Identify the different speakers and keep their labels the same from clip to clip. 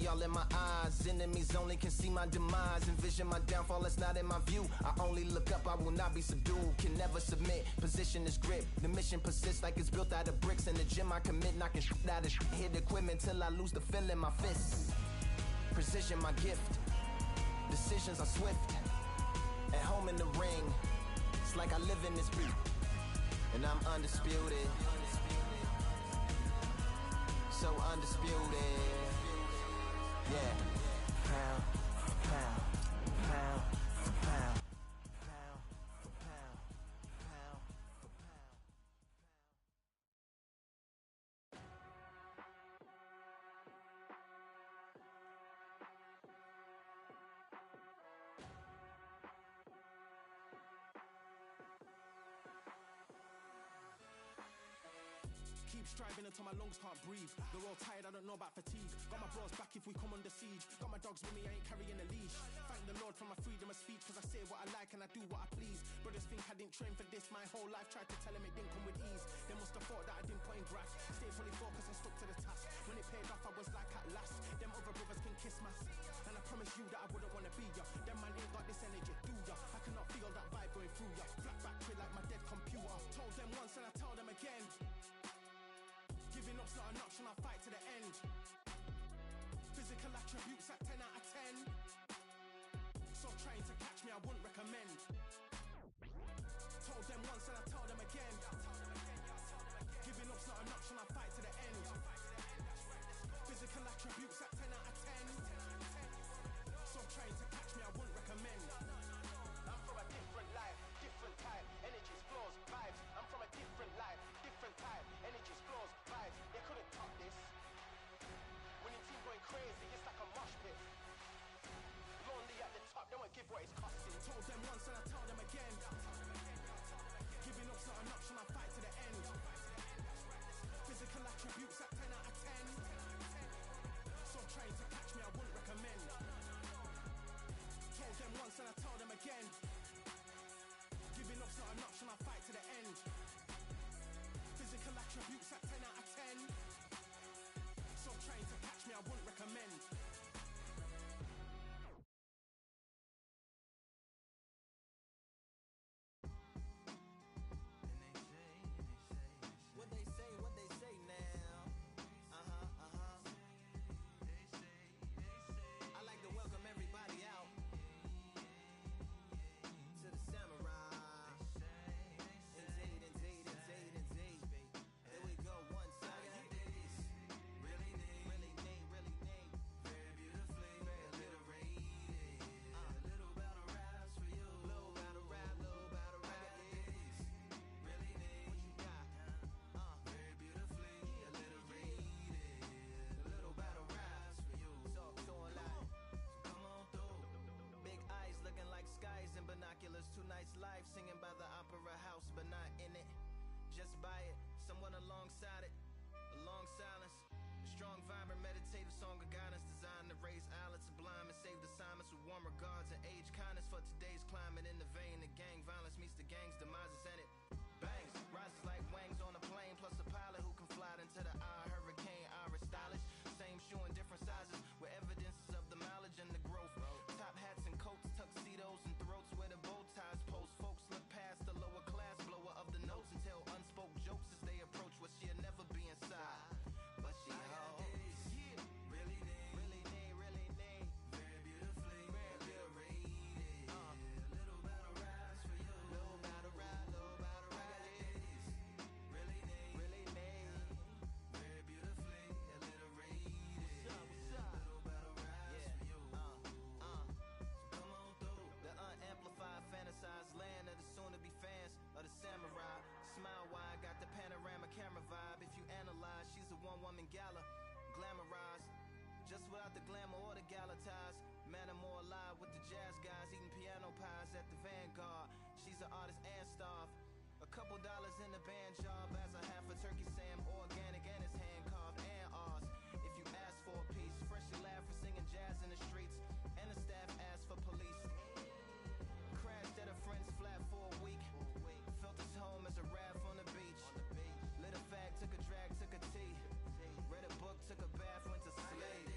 Speaker 1: all in my eyes. Enemies only can see my demise. Envision my downfall, it's not in my view. I only look up, I will not be subdued. Can never submit, position is grip. The mission persists like it's built out of bricks. In the gym I commit, knocking shit out of shit. Hit equipment till I lose the feel in my fists. Precision my gift. Decisions are swift. At home in the ring, it's like I live in this beat. And I'm undisputed. So undisputed. Yeah. Pound for pound, pound for pound, pound for pound, pound for pound.
Speaker 2: Keep striving until my lungs can't breathe. They're all tired, I don't know about fatigue. Got my bros back if we come under siege. Got my dogs with me, I ain't carrying a leash. Thank the Lord for my freedom of speech, cause I say what I like and I do what I please. Brothers think I didn't train for this my whole life. Tried to tell them it didn't come with ease. They must have thought that I didn't put in graft. Stay fully focused and stuck to the task. When it paid off, I was like at last. Them other brothers can kiss my and I promise you that I wouldn't wanna be ya. Them man ain't got this energy, do ya? I cannot feel that vibe going through ya. Flat back quit like my dead computer. Told them once and I tell them again. Giving up's not an option, I'll fight to the end. Physical attributes at 10 out of 10. So trying to catch me, I wouldn't recommend. Told them once and I tell them again. Giving up's not an option, I'll fight to the end. Physical attributes at 10 out of 10. So trying to catch me, I wouldn't recommend. I'm from a different life, different type, energies, flows, vibes. I'm from a different life, different type, energies, flows, vibes. They couldn't top this. When your team going crazy, it's like a mosh pit. Lonely at the top, they won't give what it's costing. Told them once and I tell them again. Giving up's not an option, I'll fight to the end. Physical attributes at 10 out of 10. So trying to catch me, I wouldn't recommend. Told them once and I tell them again. Giving up's not an option, I'll fight to the end. Physical attributes at 10 out of 10. So trying to catch me, I wouldn't recommend.
Speaker 1: What they say now. I like to welcome everybody out to the samurai. Indeed. Here we go, one side. Really neat. Very beautifully alliterated. A little battle raps for you. Little battle rap. Really neat. What you got? Very beautifully alliterated. A little battle raps for you. So a lot. So come on through. Big eyes looking like skies and binoculars. Two nights live singing by the opera house, but not in it. Just by it, somewhat alongside it. A long silence. A strong, vibrant, meditative song of guidance designed to raise eyelids sublime and save the assignments with warm regards and age kindness for today's climate. In the vein, the gang violence meets the gang's demises and it bangs. Rises like wings on a plane, plus a pilot who can fly into the eye. Hurricane, iris stylish. Same shoe in different sizes with evidences of the mileage and the growth. Top hats and coats, tuxedos and throats where the bow ties post. Folks look past the lower class blower of the notes and tell unspoke jokes as they approach what she'll never be inside. But she holds. Really neat. Very beautifully alliterated. Little battle raps for you. Little battle rap. Really neat. Very beautifully alliterated. What's up? Little battle raps for you. So come on through. The unamplified, fantasized land of the soon-to-be fans of the samurai. Smile wide, got the panorama camera vibe. If you analyze, she's a one-woman gala, glamorized, just without the glamour or the gala ties. Man, I'm more alive with the jazz guys, eating piano pies at the Vanguard. She's an artist and staff. A couple dollars in the band job as a half a turkey Sam, organic and it's hand carved and ours. If you ask for a piece, freshly laugh for singing jazz in the streets, and the staff asked for police. Crashed at a friend's flat for a week. Felt his home as a raft on the beach. Lit a fag, took a drag, took a tea. Read a book, took a bath, went to sleep.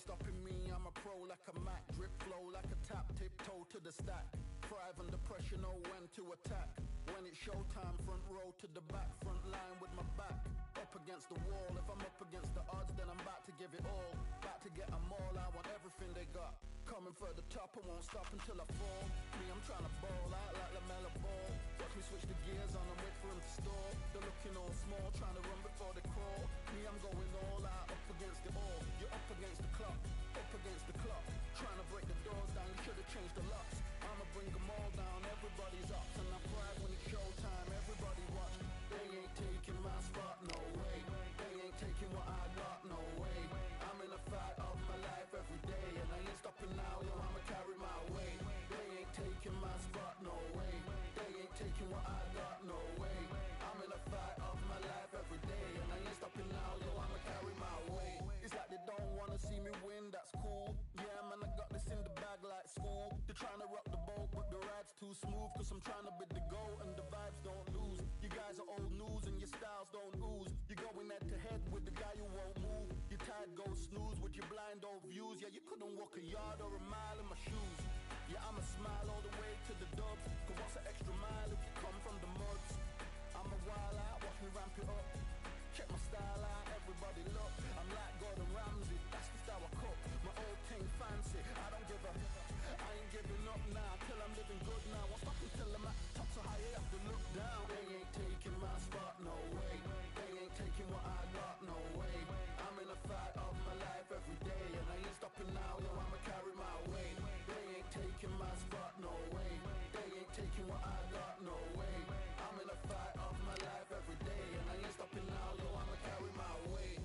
Speaker 3: ain't stopping me, I'm a pro like a Mac. Drip flow like a tap, tiptoe to the stack. Thrive under pressure, know when to attack. When it's showtime, front row to the back. Front line with my back up against the wall. If I'm up against the odds, then I'm about to give it all. About to get them all, I want everything they got. Coming for the top, I won't stop until I fall. Me, I'm trying to ball out like LaMelo Ball. Watch me switch the gears on and wait for him to stall. They're looking all small, trying to run before they crawl. Me, I'm going all out, up against it all. You're up against the clock, up against the clock. Trying to break the doors down, you should've changed the locks. I'ma bring them all down, everybody's up. And I pride when it's showtime, everybody watch. They ain't taking my spot, no way. They ain't taking what I got, no way. I'm in a fight of my life every day, and I ain't stopping now, yo, I'ma carry my weight. They ain't taking my spot, no way. They ain't taking what I got, no way. I'm in a fight of my life every day, and I ain't stopping now, yo, I'ma carry my weight. It's like they don't wanna see me win, that's cool. Yeah, man, I got this in the bag like school. They're trying to rock the boat, but the ride's too smooth. Cause I'm trying to bid the goal, and the vibes don't lose. You guys are old news, and your styles don't ooze. You're going head to head with the guy who won't move. Your tide goes snooze with your blind old views. Yeah, you couldn't walk a yard or a mile in my shoes. Yeah, I'ma smile all the way to the dubs. Cause what's an extra mile if you come from the muds? I'm a wild out, watch me ramp it up. Check my style out, everybody look. I'm like Gordon Ramsay, that's the style I cook. My old thing fancy, I don't give a. I ain't giving up now, till I'm living good now. Won't stop until I'm at top so high, you have to look down. They ain't taking my spot, no way. They ain't taking what I got, no way. I'm in a fight of my life every day, and I ain't stopping now, yo, I'ma carry my weight. They ain't taking my spot, no way. They ain't taking what I got, no way. I'm in a fight of my life every day, and I ain't stopping now, yo, I'ma carry my weight.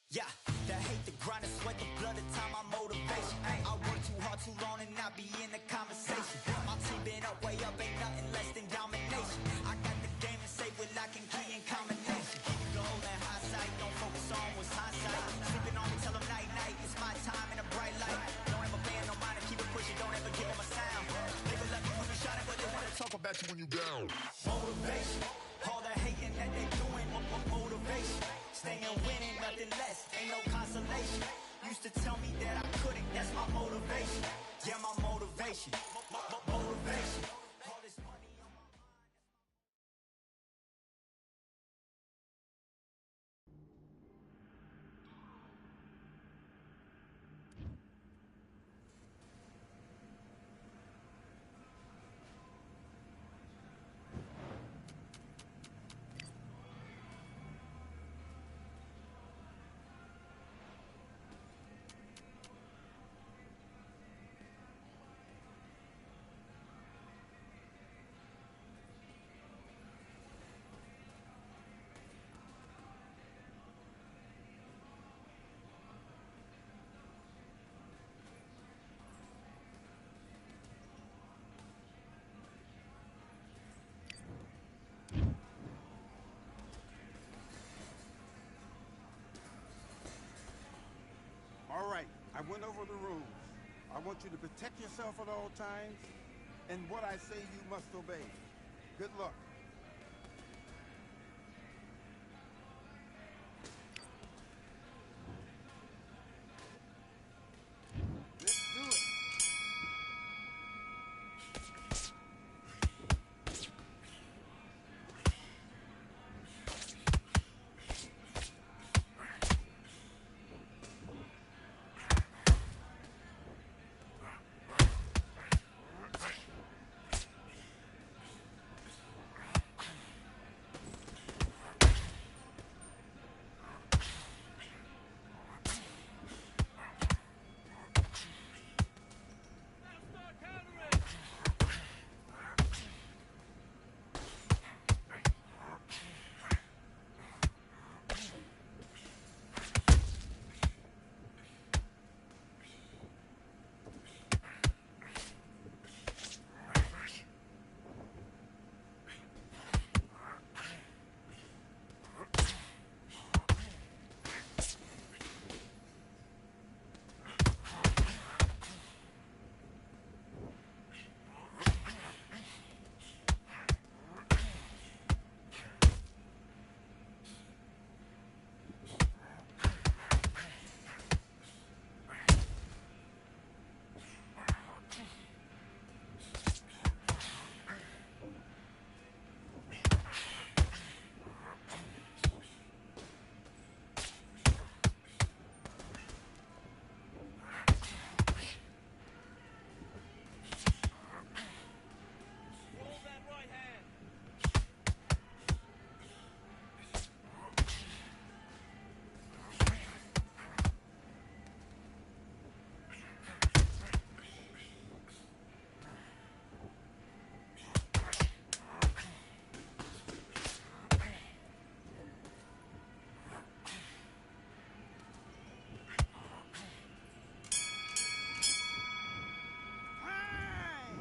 Speaker 1: Yeah, the hate, the grind, the sweat, the blood, the time, my motivation. I work too hard, too long, and not be in the conversation. My team been up, way up, ain't nothing less than domination. I got the game and safe with lock and key and combination. Goal and hindsight, don't focus on what's hindsight. Sleeping on me, tell them night, night, it's my time in a bright light. Don't ever band, no mind, keep it pushing, don't ever give them a sound. They will let me when you shining, but they wanna talk about you when you down. Motivation, all the hating that they doing, motivation. Staying winning, nothing less, ain't no consolation. Used to tell me that I couldn't, that's my motivation. Yeah, my motivation, motivation. All this money on my mind.
Speaker 4: All right, I went over the rules. I want you to protect yourself at all times, and what I say you must obey. Good luck. Let's do it.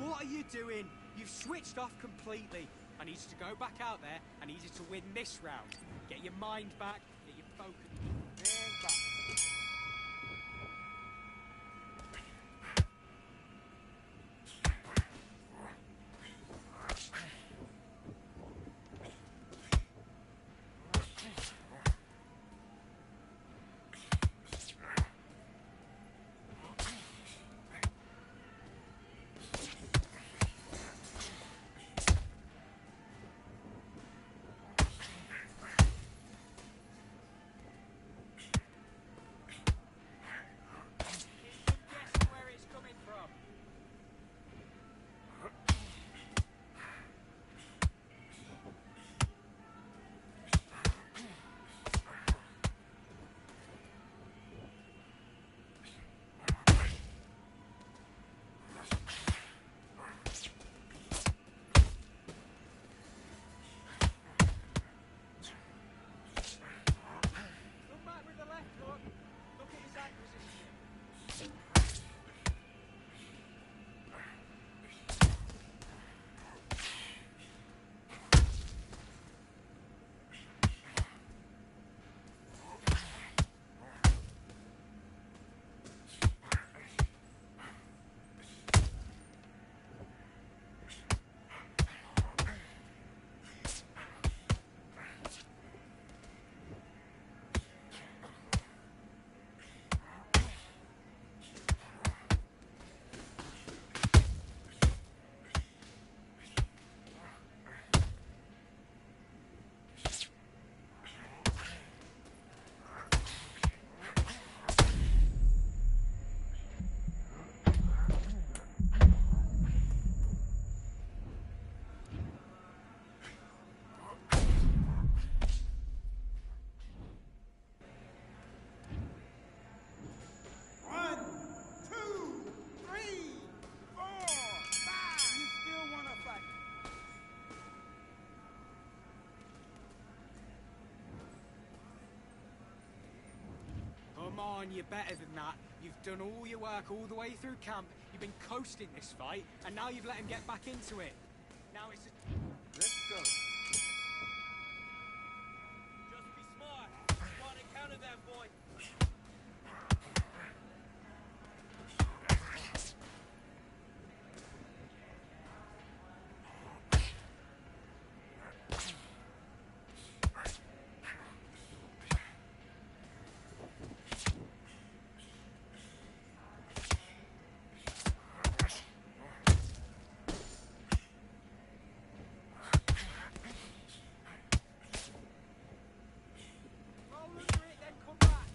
Speaker 5: What are you doing? You've switched off completely. I need you to go back out there. I need you to win this round. Get your mind back, get your focus. And back. on, you're better than that. You've done all your work all the way through camp. You've been coasting this fight, and now you've let him get back into it. Now it's a...
Speaker 4: Let's go.
Speaker 6: Just be smart. Try to counter that boy.
Speaker 5: Roll under it, then come back.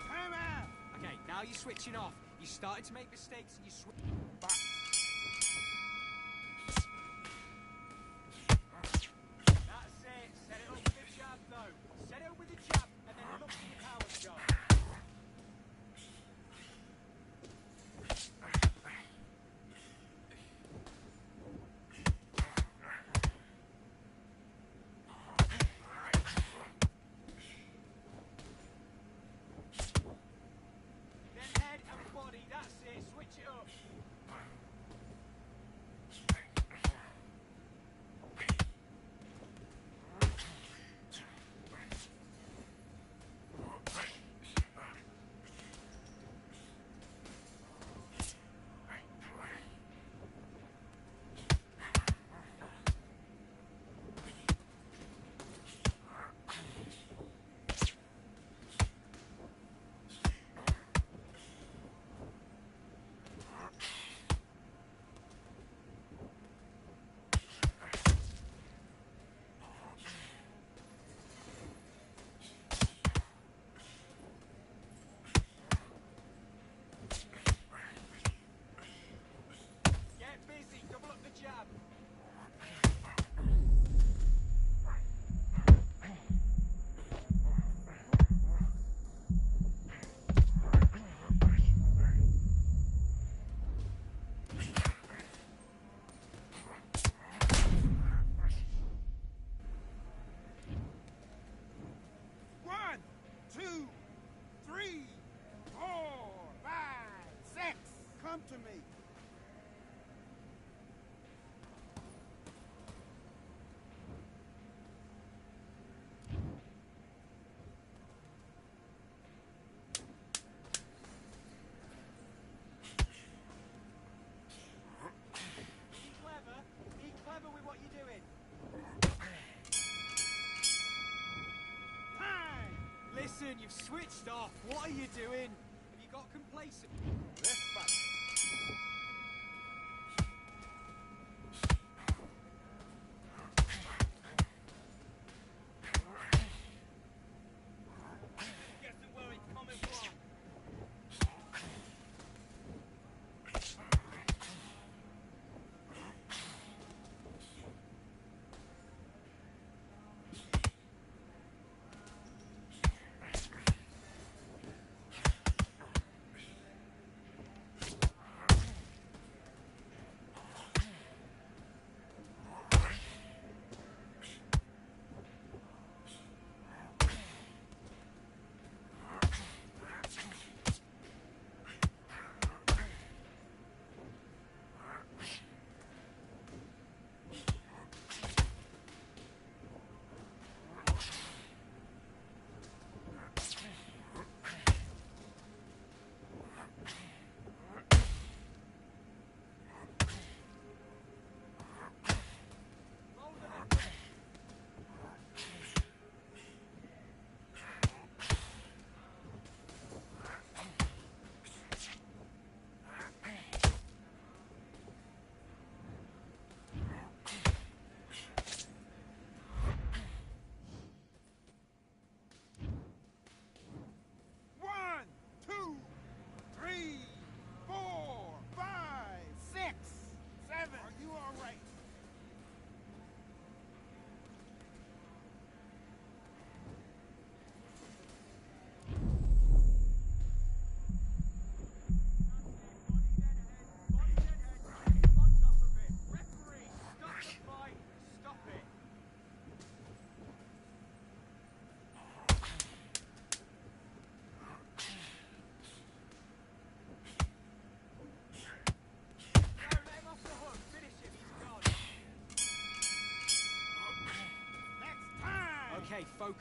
Speaker 4: Time out.
Speaker 5: Okay, now you're switching off. You started to make mistakes and you switch back. That's it. Set it up with a jab, though. Set it up with a jab, and then look for your power shot. Then head and body. That's it. Switch it up. Get busy. Double up the jab.
Speaker 4: One, two, three, 4, 5, 6. Come to me.
Speaker 5: Be clever. Be clever with what you're doing.
Speaker 4: Time.
Speaker 5: Listen, you've switched off. What are you doing? Have you got complacent?
Speaker 4: Let's fight.
Speaker 6: Guessing where it's coming from.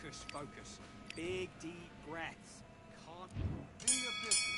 Speaker 5: Focus, focus. Big, deep breaths. Can't...
Speaker 4: Do your business.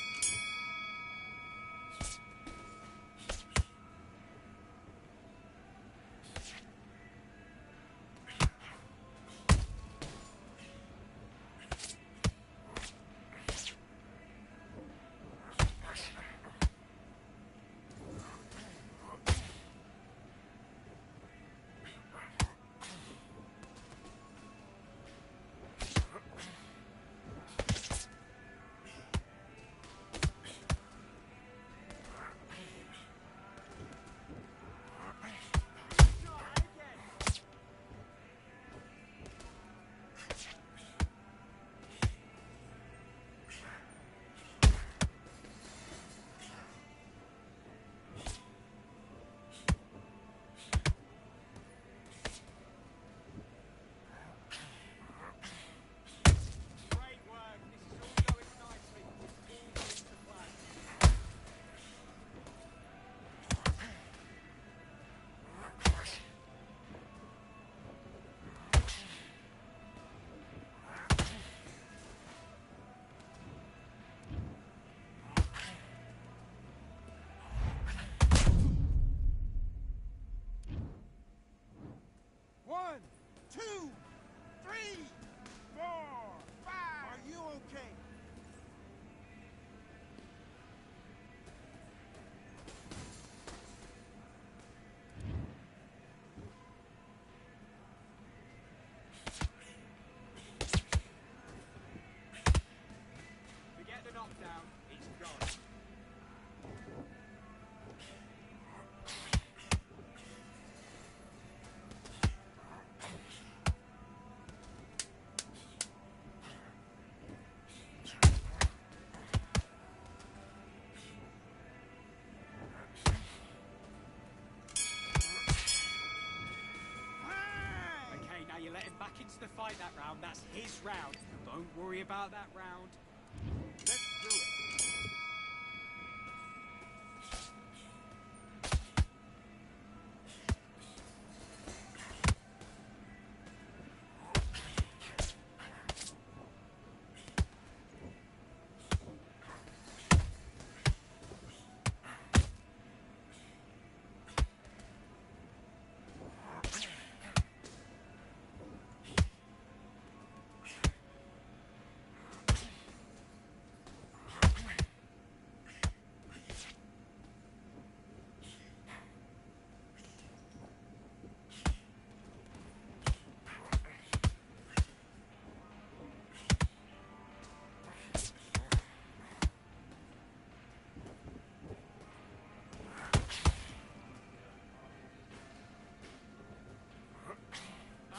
Speaker 5: Great work. This is all going nicely. All going to plan.
Speaker 4: One, two, three, four, five. Are you okay?
Speaker 5: Forget the knockdown. He's gone.
Speaker 4: Fine.
Speaker 5: Okay, now you let him back into the fight that round. That's his round. Don't worry about that round.
Speaker 4: Let's do it.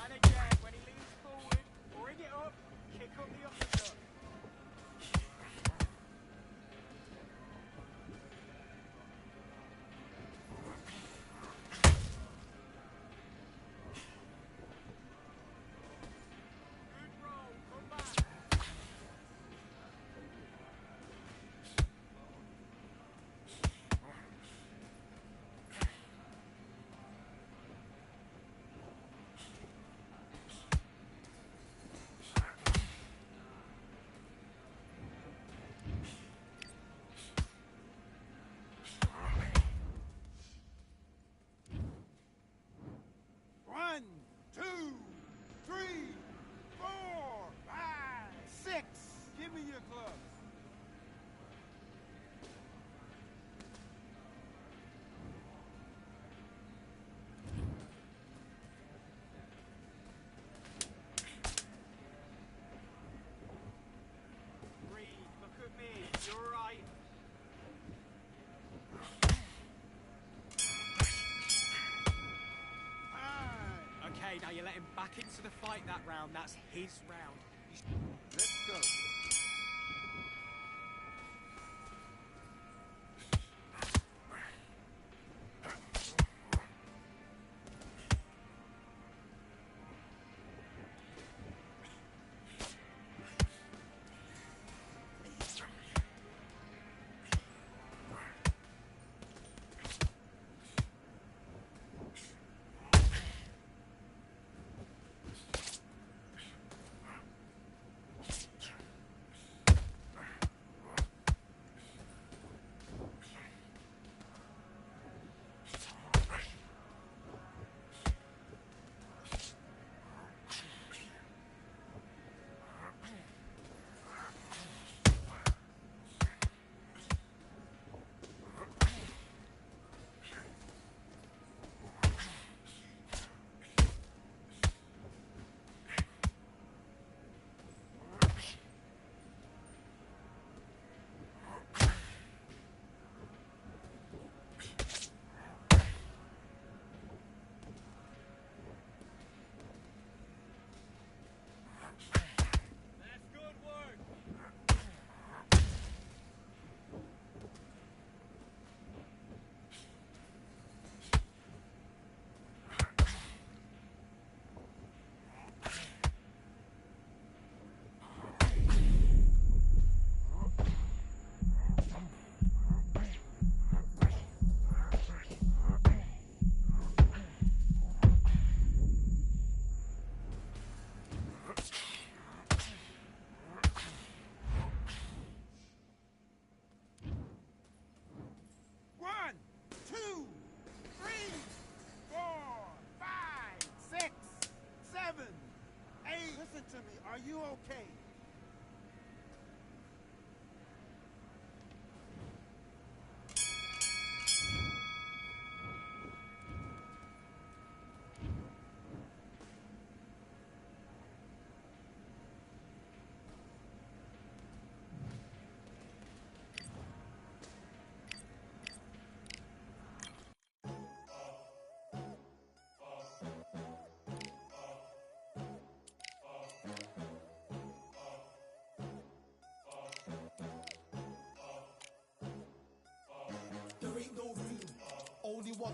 Speaker 5: And again, when he leans forward, bring it up, kick up the uppercut. Good roll, come back.
Speaker 4: One, two, three, four, five, six. Give me your gloves.
Speaker 5: Breathe, look at me, you're right.
Speaker 4: Fine.
Speaker 5: Okay, now you let him back into the fight that round. That's his round.
Speaker 4: Let's go.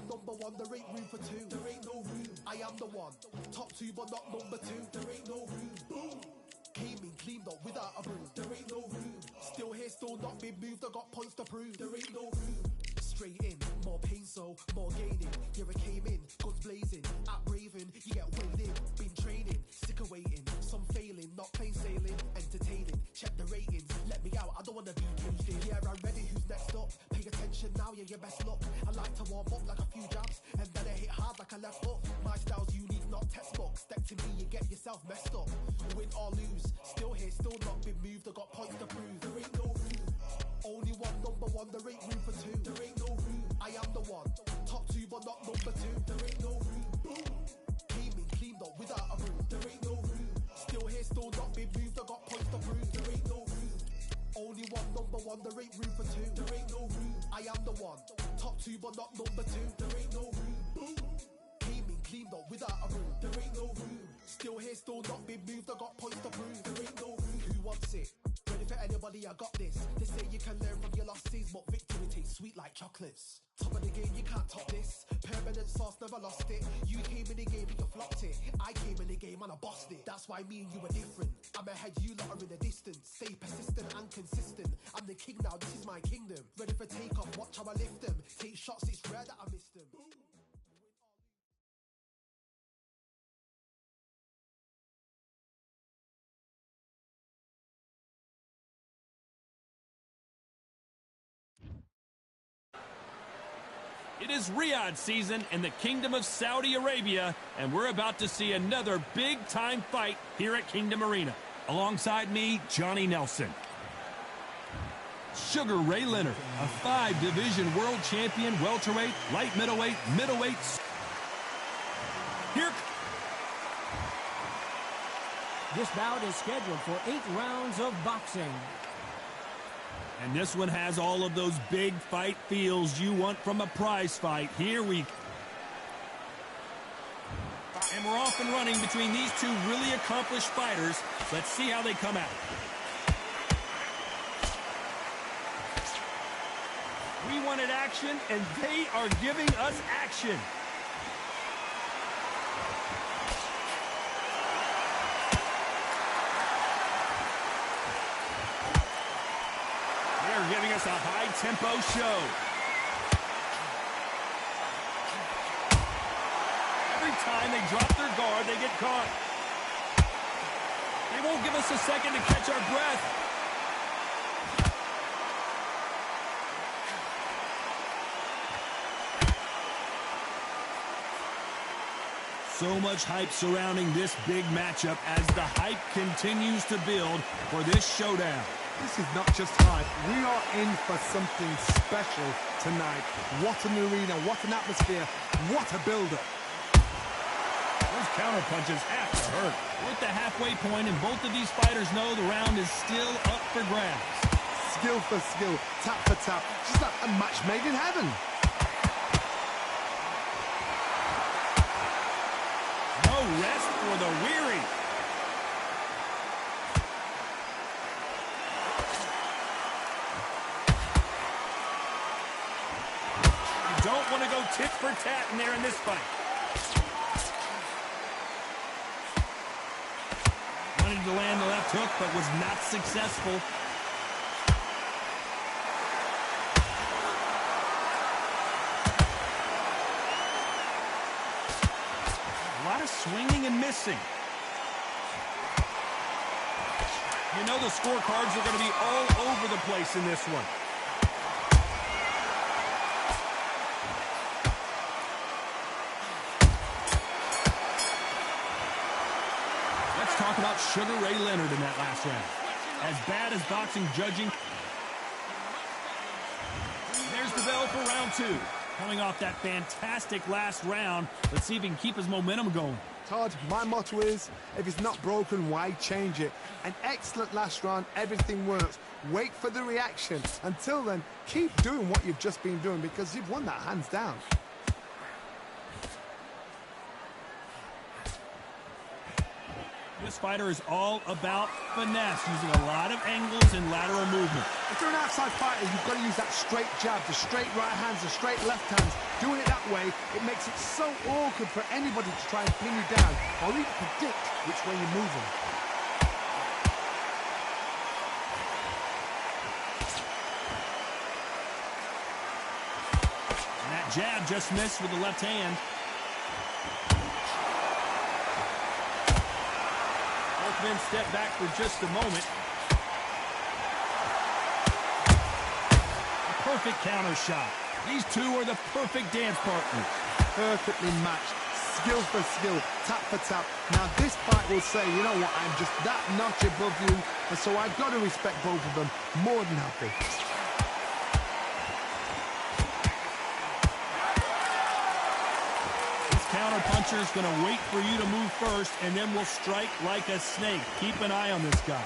Speaker 2: number one, there ain't room for two. There ain't no room. I am the one. Top two, but not number two. There ain't no room. Boom. Came in, cleaned up without a broom. There ain't no room. Still here, still not been moved. I got points to prove. There ain't no room. Straight in, more pain, so more gaining. Here I came in, guns blazing. At Raven, you get weighed in. Been training, sick of waiting. Some failing, not plain sailing. Entertaining, check the ratings. Let me out, I don't wanna be caged in. Yeah, I'm ready, who's next up? Pay attention now, yeah, your best luck. I like to warm up like a few jabs, and then I hit hard like a left hook. My style's unique, not textbook. Step to me, you get yourself messed up. Win or lose, still here, still not been moved. I got points to prove. There ain't no room. Only one, number one, there ain't room for two. There ain't no room. I am the one. Top two, but not number two. There ain't no room. Boom. Came in, cleaned up without a broom. There ain't no room. Still here, still not been moved. I got points to prove. There ain't no room. Only one, number one, there ain't room for two. There ain't no room. I am the one. Top two, but not number two. There ain't no room. Boom. Came in, cleaned up without a broom. There ain't no room. Still here, still not been moved. I got points to prove. There ain't no room. Who wants it? Ready for anybody, I got this. They say you can learn from your losses, but victory tastes sweet like chocolates. Top of the game, you can't top this. Permanent sauce, never lost it. You came in the game and you flopped it. I came in the game and I bossed it. That's why me and you are different. I'm ahead, you lot are in the distance. Stay persistent and consistent. I'm the king now, this is my kingdom. Ready for takeoff, watch how I lift them. Take shots, it's rare that I miss them.
Speaker 6: It is Riyadh season in the Kingdom of Saudi Arabia, and we're about to see another big-time fight here at Kingdom Arena. Alongside me, Johnny Nelson. Sugar Ray Leonard, a 5-division world champion, welterweight, light middleweight, middleweight. Here.
Speaker 7: This bout is scheduled for 8 rounds of boxing.
Speaker 6: And this one has all of those big fight feels you want from a prize fight. Here we... And we're off and running between these two really accomplished fighters. Let's see how they come out. We wanted action, and they are giving us action. They're giving us a high-tempo show. Every time they drop their guard, they get caught. They won't give us a second to catch our breath. So much hype surrounding this big matchup as the hype continues to build for this showdown.
Speaker 8: This is not just hype. We are in for something special tonight. What an arena, what an atmosphere, what a build-up.
Speaker 6: Those counter punches have to hurt. We're at the halfway point, and both of these fighters know the round is still up for grabs.
Speaker 8: Skill for skill, tap for tap, just like a match made in heaven.
Speaker 6: No rest for the weary. Don't want to go tit for tat in there in this fight. Wanted to land the left hook, but was not successful. A lot of swinging and missing. You know the scorecards are going to be all over the place in this one. Talk about Sugar Ray Leonard in that last round. As bad as boxing judging. There's the bell for round 2. Coming off that fantastic last round, let's see if he can keep his momentum going.
Speaker 8: Todd, my motto is, if it's not broken, why change it? An excellent last round, everything works. Wait for the reaction. Until then, keep doing what you've just been doing because you've won that hands down.
Speaker 6: This fighter is all about finesse, using a lot of angles and lateral movement.
Speaker 8: If you're an outside fighter, you've got to use that straight jab, the straight right hands, the straight left hands. Doing it that way, it makes it so awkward for anybody to try and pin you down or even predict which way you're moving.
Speaker 6: And that jab just missed with the left hand. Both men step back for just a moment. A perfect counter shot. These two are the perfect dance partners.
Speaker 8: Perfectly matched, skill for skill, tap for tap. Now this fight will say, you know what, I'm just that notch above you, and so I've got to respect both of them more than happy.
Speaker 6: Counter-puncher is going to wait for you to move first, and then will strike like a snake. Keep an eye on this guy.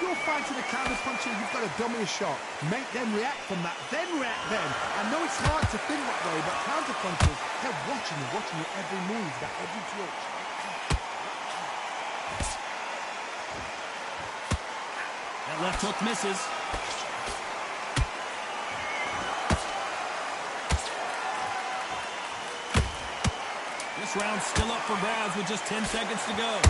Speaker 8: You're fighting a counter-puncher, you've got to dummy a shot. Make them react from that, then react then. I know it's hard to think that way, but counter-punchers, they're watching your every move, that every twitch.
Speaker 6: That left hook misses. This round's still up for grabs with just 10 seconds to go.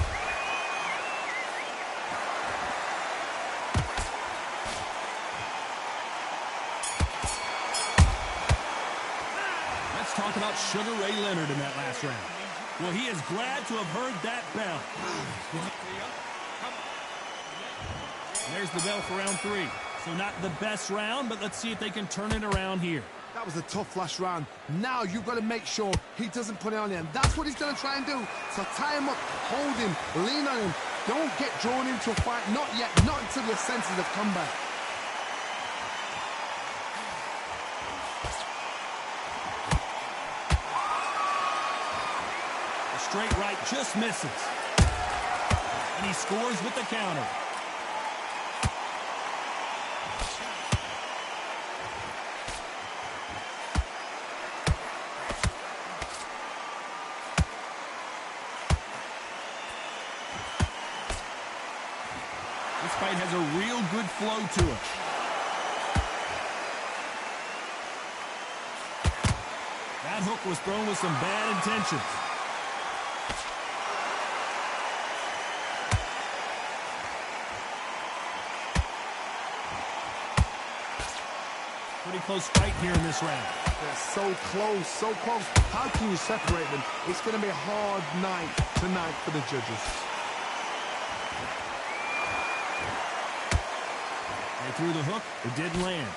Speaker 6: Let's talk about Sugar Ray Leonard in that last round. Well, he is glad to have heard that bell. There's the bell for round 3. So not the best round, but let's see if they can turn it around here.
Speaker 8: That was a tough last round. Now you've got to make sure he doesn't put it on you. And that's what he's going to try and do. So tie him up, hold him, lean on him. Don't get drawn into a fight. Not yet. Not until your senses have come back.
Speaker 6: The straight right just misses. And he scores with the counter. This fight has a real good flow to it. That hook was thrown with some bad intentions. Pretty close fight here in this round.
Speaker 8: They're so close, so close. How can you separate them? It's going to be a hard night tonight for the judges.
Speaker 6: They threw the hook, it didn't land.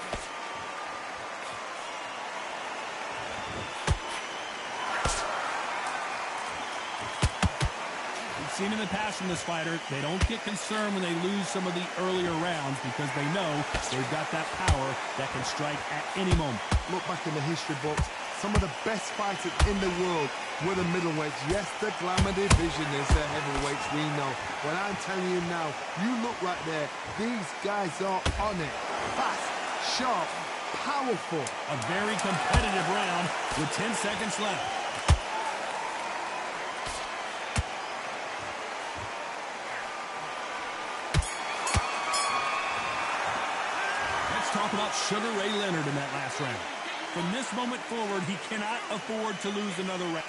Speaker 6: We've seen in the past from this fighter, they don't get concerned when they lose some of the earlier rounds because they know they've got that power that can strike at any moment.
Speaker 8: Look back in the history books. Some of the best fighters in the world were the middleweights. Yes, the glamour division is the heavyweights, we know. But I'm telling you now, you look right there, these guys are on it. Fast, sharp, powerful.
Speaker 6: A very competitive round with 10 seconds left. Let's talk about Sugar Ray Leonard in that last round. From this moment forward, he cannot afford to lose another round.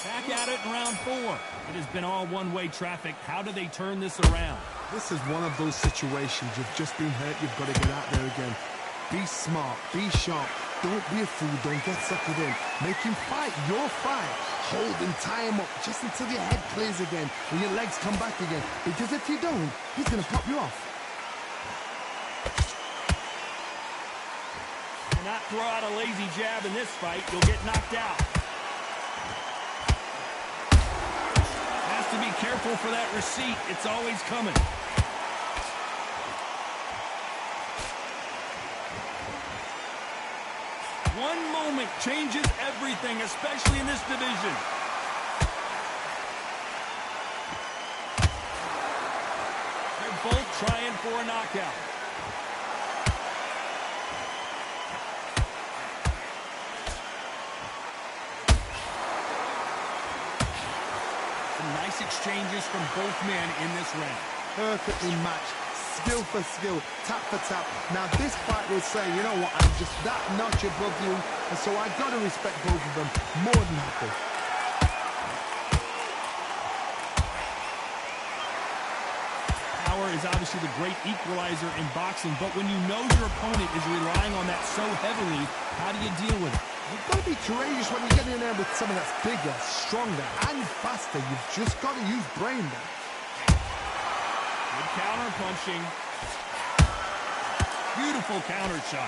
Speaker 6: Back at it in round 4. It has been all one-way traffic. How do they turn this around?
Speaker 8: This is one of those situations. You've just been hurt. You've got to get out there again. Be smart. Be sharp. Don't be a fool. Don't get suckered in. Make him fight your fight. Hold him, tie him up just until your head clears again and your legs come back again. Because if you don't, he's going to pop you off.
Speaker 6: Not throw out a lazy jab in this fight, you'll get knocked out. Has to be careful for that receipt. It's always coming. One moment changes everything, especially in this division. They're both trying for a knockout. Nice exchanges from both men in this round.
Speaker 8: Perfectly matched, skill for skill, tap for tap. Now this fight will say, you know what, I'm just that notch above you, and so I've got to respect both of them more than happy.
Speaker 6: Power is obviously the great equalizer in boxing, but when you know your opponent is relying on that so heavily, how do you deal with it?
Speaker 8: You've got to be courageous when you get in there with someone that's bigger, stronger, and faster. You've just got to use brain there.
Speaker 6: Good counter punching. Beautiful counter shot.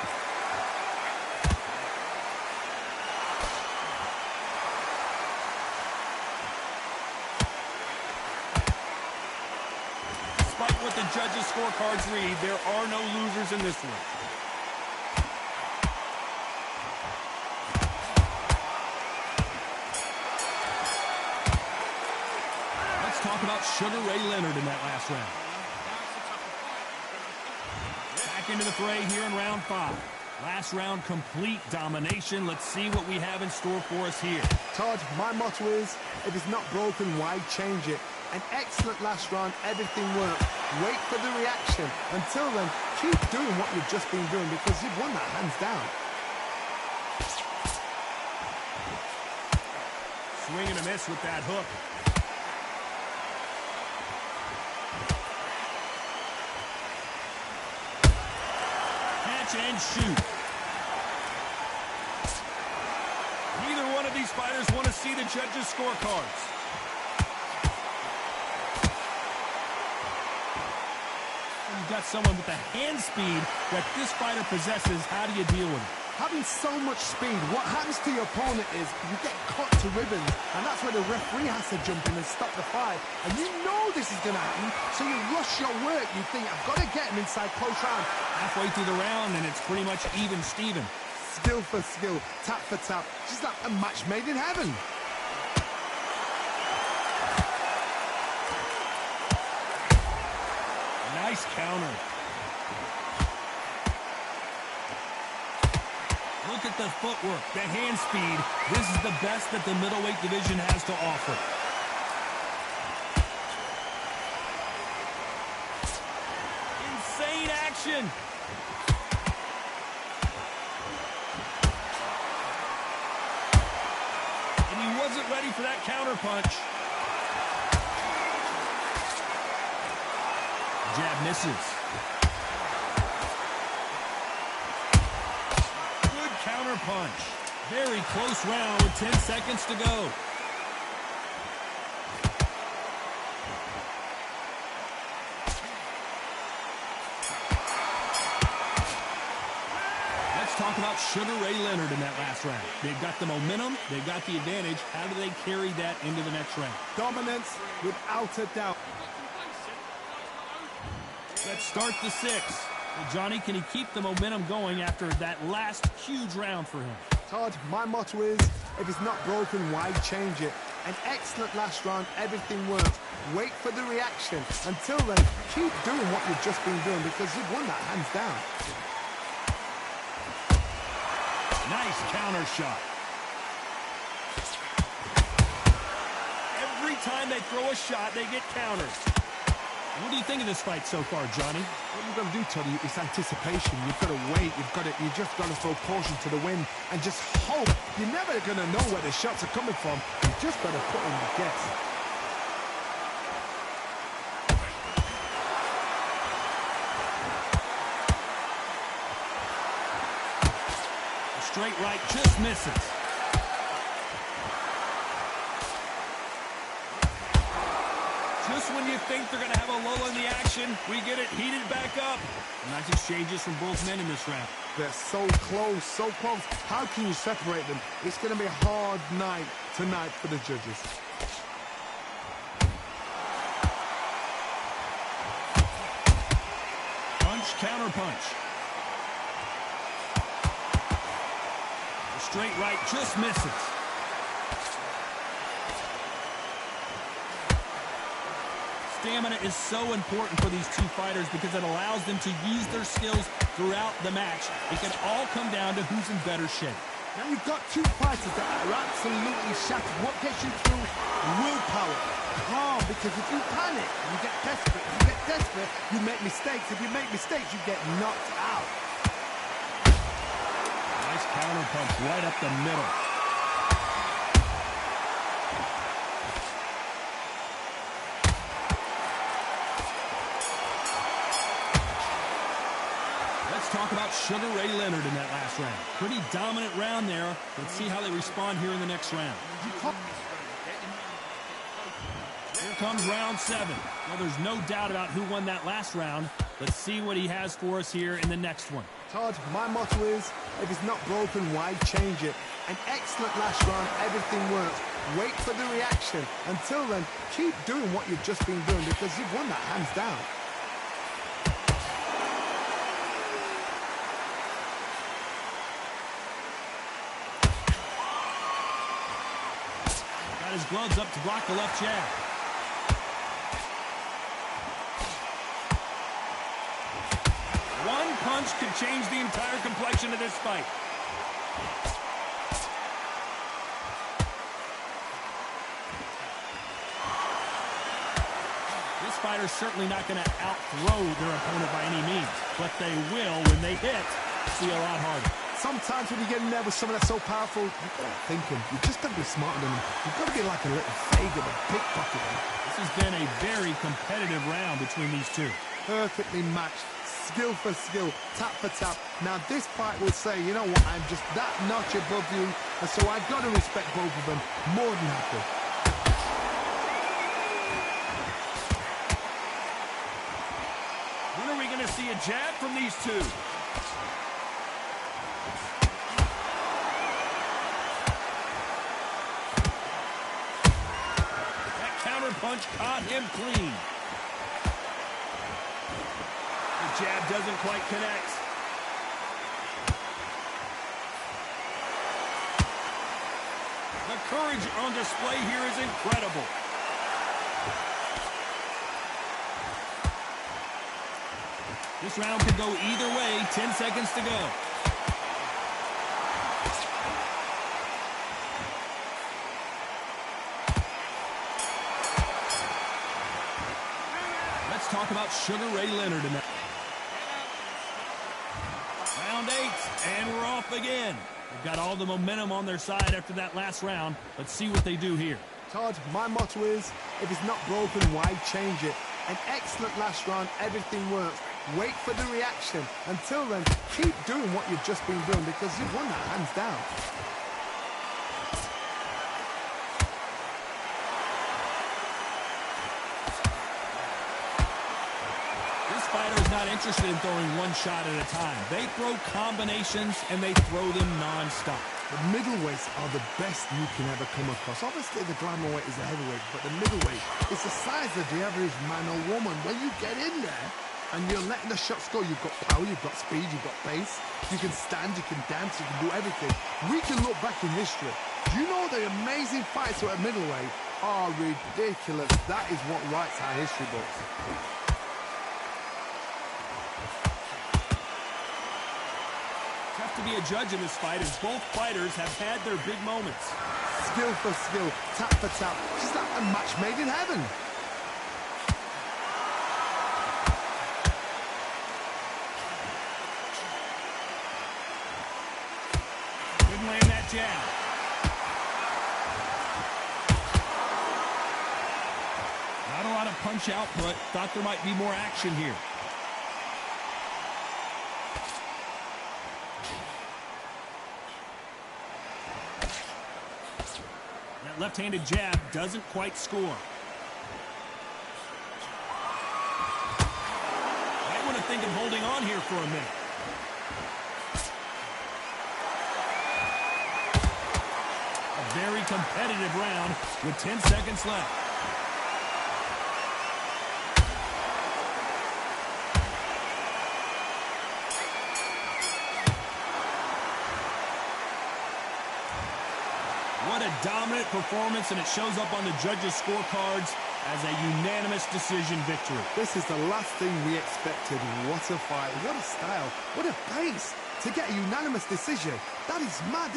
Speaker 6: Despite what the judges' scorecards read, there are no losers in this one. Let's talk about Sugar Ray Leonard in that last round. Back into the fray here in round 5. Last round, complete domination. Let's see what we have in store for us here.
Speaker 8: Todd, my motto is, if it's not broken, why change it? An excellent last round, everything worked. Wait for the reaction. Until then, keep doing what you've just been doing because you've won that hands down.
Speaker 6: Swing and a miss with that hook. Catch and shoot. Neither one of these fighters want to see the judges' scorecards. You've got someone with the hand speed that this fighter possesses. How do you deal with it?
Speaker 8: Having so much speed, what happens to your opponent is you get cut to ribbons, and that's where the referee has to jump in and stop the fight. And you know this is going to happen, so you rush your work. You think, I've got to get him inside close round.
Speaker 6: Halfway through the round, and it's pretty much even Steven.
Speaker 8: Skill for skill, tap for tap, just like a match made in heaven.
Speaker 6: Nice counter. Look at the footwork, the hand speed. This is the best that the middleweight division has to offer. Insane action. And he wasn't ready for that counter punch. Jab misses. Good counter punch. Very close round with 10 seconds to go. Let's talk about Sugar Ray Leonard in that last round. They've got the momentum. They've got the advantage. How do they carry that into the next round?
Speaker 8: Dominance without a doubt.
Speaker 6: Let's start the 6th. Well, Johnny, can he keep the momentum going after that last huge round for him?
Speaker 8: Todd, my motto is, if it's not broken, why change it? An excellent last round, everything worked. Wait for the reaction. Until then, keep doing what you've just been doing because you've won that hands down.
Speaker 6: Nice counter shot. Every time they throw a shot, they get counters. What do you think of this fight so far, Johnny?
Speaker 8: What you've got to do, Toddy, is anticipation. You've got to wait. You just got to throw caution to the wind and just hope. You're never going to know where the shots are coming from. You just got to put in the guess.
Speaker 6: A straight right just misses. Just when you think they're going to have a lull in the action, we get it heated back up. Nice exchanges from both men in this round.
Speaker 8: They're so close, so close. How can you separate them? It's going to be a hard night tonight for the judges.
Speaker 6: Punch, counter punch. The straight right just misses. Stamina is so important for these two fighters because it allows them to use their skills throughout the match. It can all come down to who's in better shape.
Speaker 8: Now you've got two fighters that are absolutely shattered. What gets you through? Willpower. Calm, because if you panic, you get desperate. If you get desperate, you make mistakes. If you make mistakes, you get knocked out.
Speaker 6: Nice counter punch right up the middle. Talk about Sugar Ray Leonard in that last round. Pretty dominant round there. Let's see how they respond here in the next round. Here comes round 7. Well, there's no doubt about who won that last round. Let's see what he has for us here in the next one.
Speaker 8: Todd, my motto is, if it's not broken, why change it? An excellent last round, everything works. Wait for the reaction. Until then, keep doing what you've just been doing because you've won that hands down.
Speaker 6: His gloves up to block the left jab. One punch could change the entire complexion of this fight. This fighter's certainly not going to outthrow their opponent by any means, but they will, when they hit, see a lot harder.
Speaker 8: Sometimes when you get in there with someone that's so powerful, you've got to think him. You've just got to be smarter than him. You've got to be like a little Fagan, a pickpocket.
Speaker 6: This has been a very competitive round between these two.
Speaker 8: Perfectly matched, skill for skill, tap for tap. Now this fight will say, you know what, I'm just that notch above you, and so I've got to respect both of them more than happy.
Speaker 6: When are we going to see a jab from these two? Punch caught him clean. The jab doesn't quite connect. The courage on display here is incredible. This round could go either way. 10 seconds to go. Talk about Sugar Ray Leonard in that. Round 8, and we're off again. They've got all the momentum on their side after that last round. Let's see what they do here.
Speaker 8: Todd, my motto is, if it's not broken, why change it? An excellent last round, everything works. Wait for the reaction. Until then, keep doing what you've just been doing because you've won that hands down.
Speaker 6: Not interested in throwing one shot at a time. They throw combinations and they throw them non-stop.
Speaker 8: The middleweights are the best you can ever come across. Obviously the glamour weight is the heavyweight, but the middleweight is the size of the average man or woman. When you get in there and you're letting the shots go, you've got power, you've got speed, you've got pace, you can stand, you can dance, you can do everything. We can look back in history. You know the amazing fights at middleweight are ridiculous. That is what writes our history books.
Speaker 6: To be a judge in this fight as both fighters have had their big moments.
Speaker 8: Skill for skill, tap for tap, just like a match made in heaven.
Speaker 6: Couldn't land that jab. Not a lot of punch output. Thought there might be more action here. Left-handed jab doesn't quite score. Might want to think of holding on here for a minute. A very competitive round with 10 seconds left. What a dominant performance, and it shows up on the judges' scorecards as a unanimous decision victory.
Speaker 8: This is the last thing we expected. What a fight, what a style, what a pace. to get a unanimous decision. That is mad.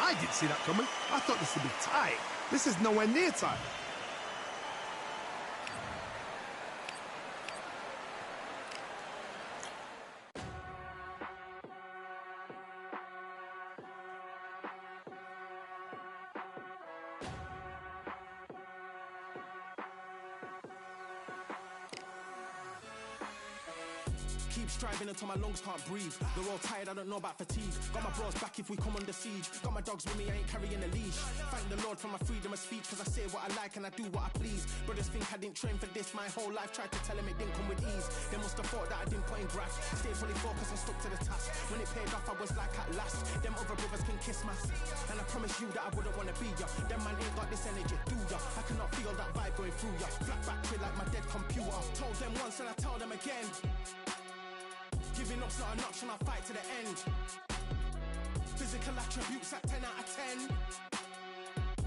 Speaker 8: I didn't see that coming. I thought this would be tight. This is nowhere near tight.
Speaker 2: Keep striving until my lungs can't breathe. They're all tired, I don't know about fatigue. Got my bros back if we come under siege. Got my dogs with me, I ain't carrying a leash. Thank the Lord for my freedom of speech, cause I say what I like and I do what I please. Brothers think I didn't train for this my whole life. Tried to tell them it didn't come with ease. They must have thought that I didn't put in graft. Stayed fully focused and stuck to the task. When it paid off, I was like at last. Them other brothers can kiss my ass. And I promise you that I wouldn't wanna be ya. Them man ain't got this energy, do ya? I cannot feel that vibe going through ya. Flat back to like my dead computer. Told them once and I tell them again. Giving up's not an option, I'll fight to the end. Physical attributes at 10 out of 10.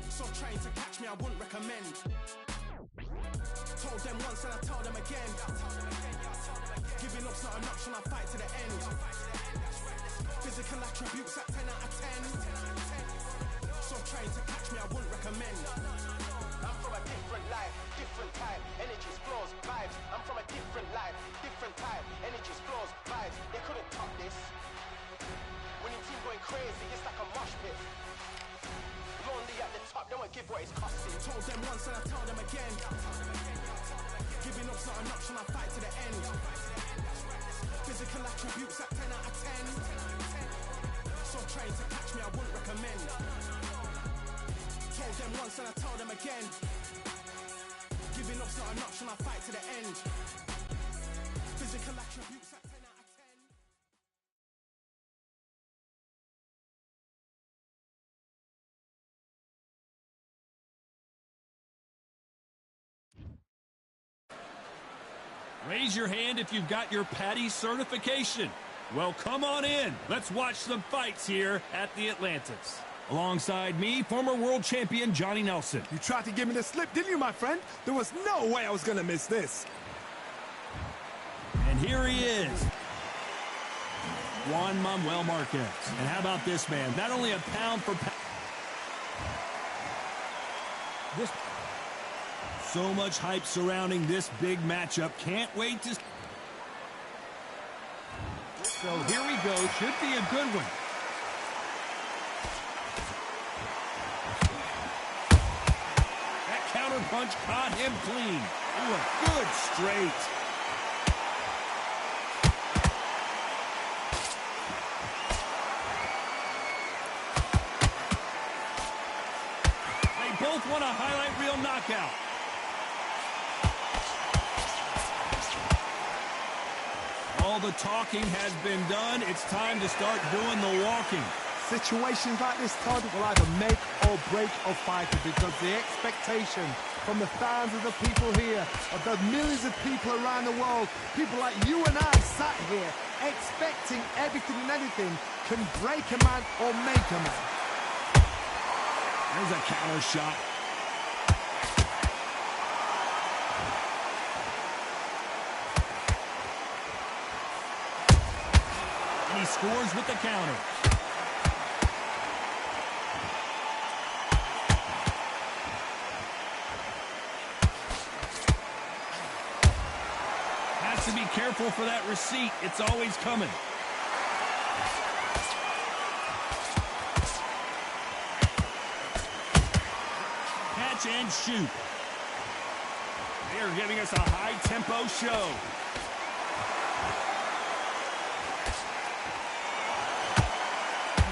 Speaker 2: So trying to catch me, I wouldn't recommend. Told them once and I tell them again. Giving up's not an option, I'll fight to the end. Physical attributes at 10 out of 10. So trying to catch me, I wouldn't recommend. I'm from a different life, different type. Energies, flows, vibes. I'm from a different life, different type. Energies, flows, vibes. They couldn't top this. Winning team going crazy, it's like a mosh pit. Lonely at the top, don't give what it's costing. Told them once and I tell them again. Giving up's not an option, I'll fight to the end. Physical attributes at 10 out of 10. So trying to catch me, I wouldn't recommend. Told them once and I tell them again. Giving up's not an option, I'll fight to the end. Physical attributes at 10 out of 10.
Speaker 6: Raise your hand if you've got your Patty certification. Well, come on in. Let's watch some fights here at the Atlantis. Alongside me, former world champion Johnny Nelson.
Speaker 8: You tried to give me the slip, didn't you, my friend? There was no way I was going to miss this.
Speaker 6: And here he is, Juan Manuel Marquez. And how about this man? Not only a pound for pound. So much hype surrounding this big matchup. Can't wait to... So here we go. Should be a good one. That counter punch caught him clean. Ooh, a good straight. They both want a highlight reel knockout. All the talking has been done. It's time to start doing the walking.
Speaker 8: Situations like this, Todd, will either make or break a fighter, because the expectation from the thousands of the people here, of the millions of people around the world, people like you and I sat here expecting everything and anything, can break a man or make a man.
Speaker 6: There's a counter shot. He scores with the counter. Has to be careful for that receipt. It's always coming. Catch and shoot. They are giving us a high-tempo show.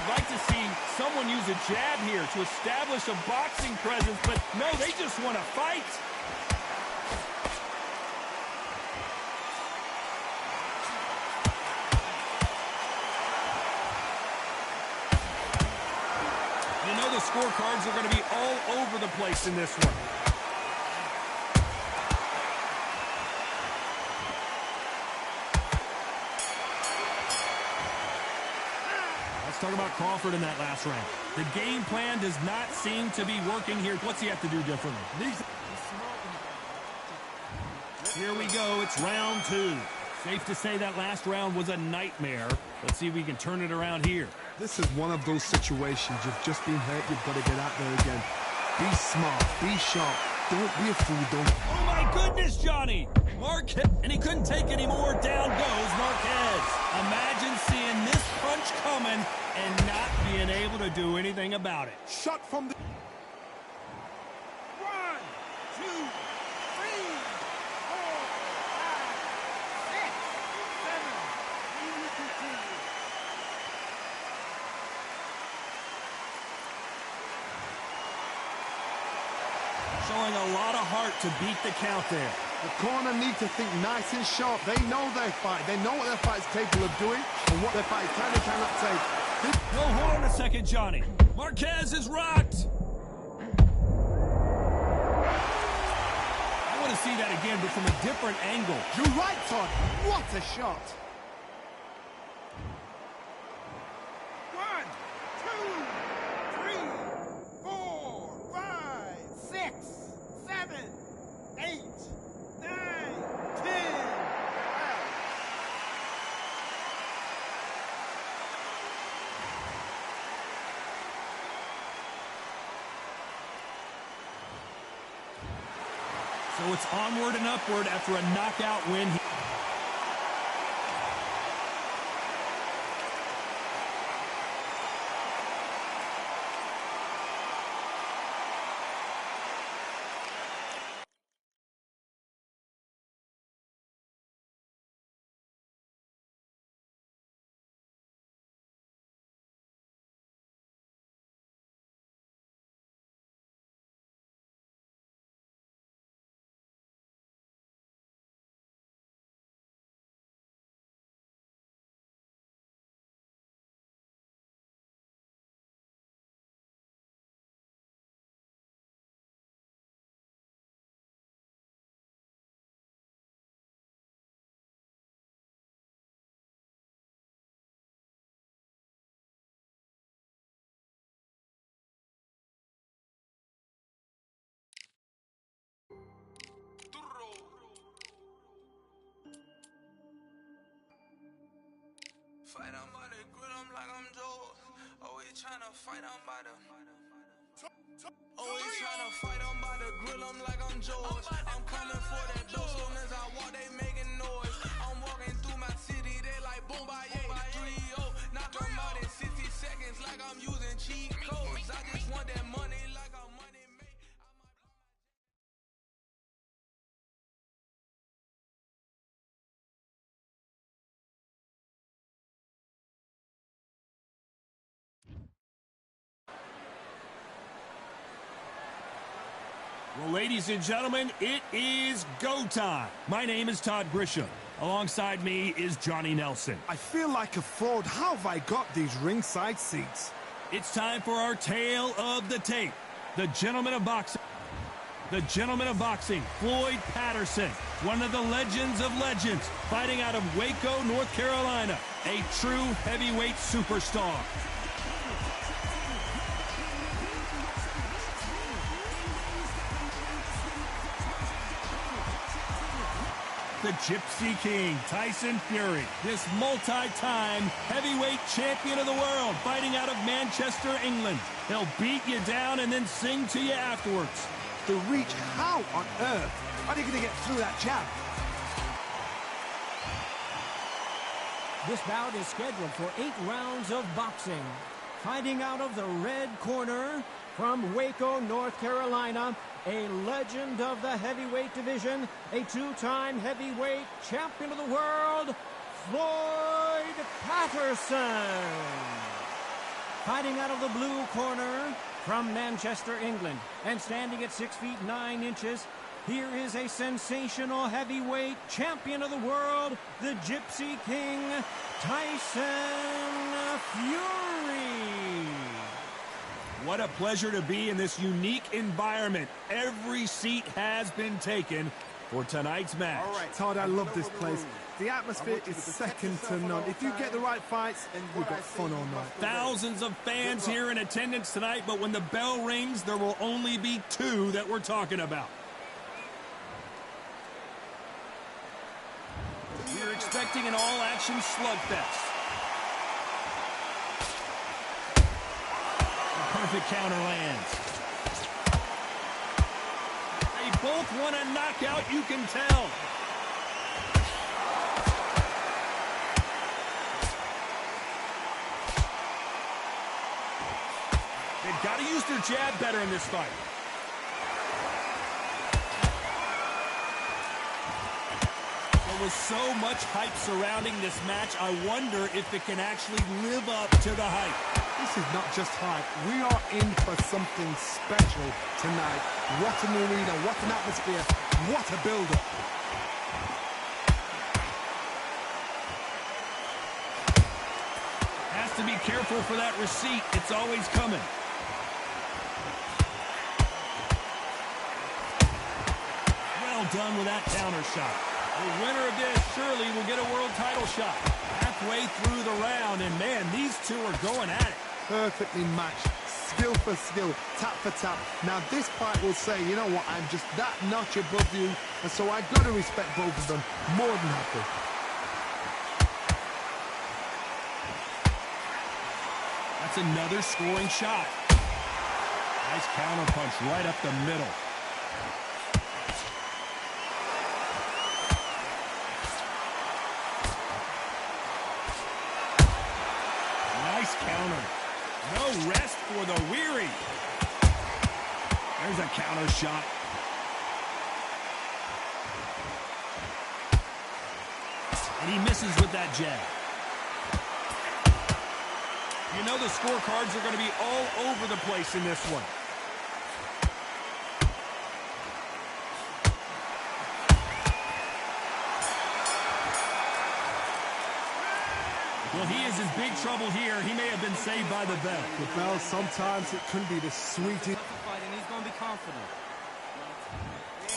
Speaker 6: Like to see someone use a jab here to establish a boxing presence, but no, they just want to fight. You know the scorecards are going to be all over the place in this one. Let's talk about Crawford in that last round. The game plan does not seem to be working here. What's he have to do differently? Here we go. It's round two. Safe to say that last round was a nightmare. Let's see if we can turn it around here.
Speaker 8: This is one of those situations. You've just been hurt. You've got to get out there again. Be smart. Be sharp. Don't be a fool. Don't.
Speaker 6: Oh, my goodness, Johnny. Marquez, and he couldn't take any more. Down goes Marquez. Imagine seeing this punch coming and not being able to do anything about it.
Speaker 8: Shot from the...
Speaker 4: 1, 2, 3, 4, 5, 6, 7. We will continue.
Speaker 6: Showing a lot of heart to beat the count there.
Speaker 8: The corner need to think nice and sharp. They know their fight. They know what their fight's capable of doing and what their fight can and cannot take.
Speaker 6: No, hold on a second, Johnny. Marquez is rocked. I want to see that again, but from a different angle.
Speaker 8: You're right, Todd. What a shot.
Speaker 4: 1, 2, 3, 4, 5, 6, 7, 8, 9, 10.
Speaker 6: So it's onward and upward after a knockout win.
Speaker 9: Fight, I'm by the grill, I'm like I'm Joe. Always tryna fight, I'm by the. Always tryna fight, I'm by the grill, I'm like I'm Joe. I'm coming for that dough, soon as I walk, they making noise. I'm walking through my city, they like boom, by 3-0. Knock them out in 60 seconds, like I'm using cheat codes. I just want that money, like I'm money made.
Speaker 6: Well, ladies and gentlemen, it is go time. My name is Todd Grisham. Alongside me is Johnny Nelson.
Speaker 8: I feel like a fraud. How have I got these ringside seats?
Speaker 6: It's time for our tale of the tape. The gentleman of boxing. The gentleman of boxing, Floyd Patterson, one of the legends of legends, fighting out of Waco, North Carolina, a true heavyweight superstar. The Gypsy King, Tyson Fury, this multi-time heavyweight champion of the world, fighting out of Manchester, England. He'll beat you down and then sing to you afterwards.
Speaker 8: The reach, how on earth are they going to get through that jab?
Speaker 7: This bout is scheduled for 8 rounds of boxing. Fighting out of the red corner from Waco, North Carolina, a legend of the heavyweight division, a 2-time heavyweight champion of the world, Floyd Patterson. Fighting out of the blue corner from Manchester, England, and standing at 6 feet 9 inches, here is a sensational heavyweight champion of the world, the Gypsy King, Tyson Fury.
Speaker 6: What a pleasure to be in this unique environment. Every seat has been taken for tonight's match.
Speaker 8: All right, Todd, I love this place. The atmosphere is second to none. If you get the right fights, you've got fun all night.
Speaker 6: Thousands of fans here in attendance tonight, but when the bell rings, there will only be 2 that we're talking about. We're expecting expecting an all-action slugfest. A perfect counter lands. They both want a knockout, you can tell. They've got to use their jab better in this fight. There was so much hype surrounding this match, I wonder if it can actually live up to the hype.
Speaker 8: This is not just hype. We are in for something special tonight. What an arena, what an atmosphere, what a build-up.
Speaker 6: Has to be careful for that receipt. It's always coming. Well done with that counter shot. The winner of this surely will get a world title shot. Halfway through the round, and man, these two are going at it.
Speaker 8: Perfectly matched, skill for skill, tap for tap. Now this fight will say, you know what, I'm just that notch above you, and so I've got to respect both of them. More than happy.
Speaker 6: That's another scoring shot. Nice counter punch right up the middle. Nice counter. No rest for the weary. There's a counter shot. And he misses with that jab. You know the scorecards are going to be all over the place in this one. Well, he is in big trouble here. He may have been saved by the bell.
Speaker 8: The bell, sometimes it can be the sweetest.
Speaker 5: And he's going to be confident.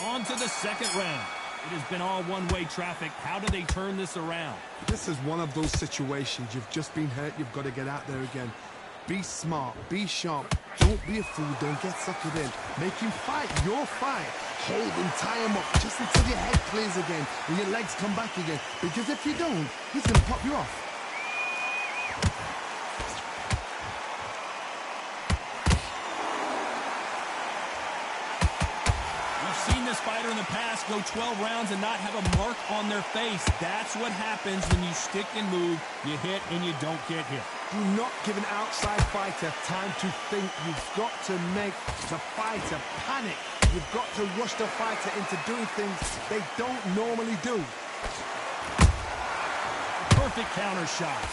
Speaker 6: On to the second round. It has been all one-way traffic. How do they turn this around?
Speaker 8: This is one of those situations. You've just been hurt. You've got to get out there again. Be smart. Be sharp. Don't be a fool. Don't get suckered in. Make him fight your fight. Hold him, tie him up, just until your head clears again and your legs come back again. Because if you don't, he's going to pop you off.
Speaker 6: This fighter in the past go 12 rounds and not have a mark on their face. That's what happens when you stick and move, you hit and you don't get hit.
Speaker 8: Do not give an outside fighter time to think. You've got to make the fighter panic. You've got to rush the fighter into doing things they don't normally do.
Speaker 6: Perfect counter shot.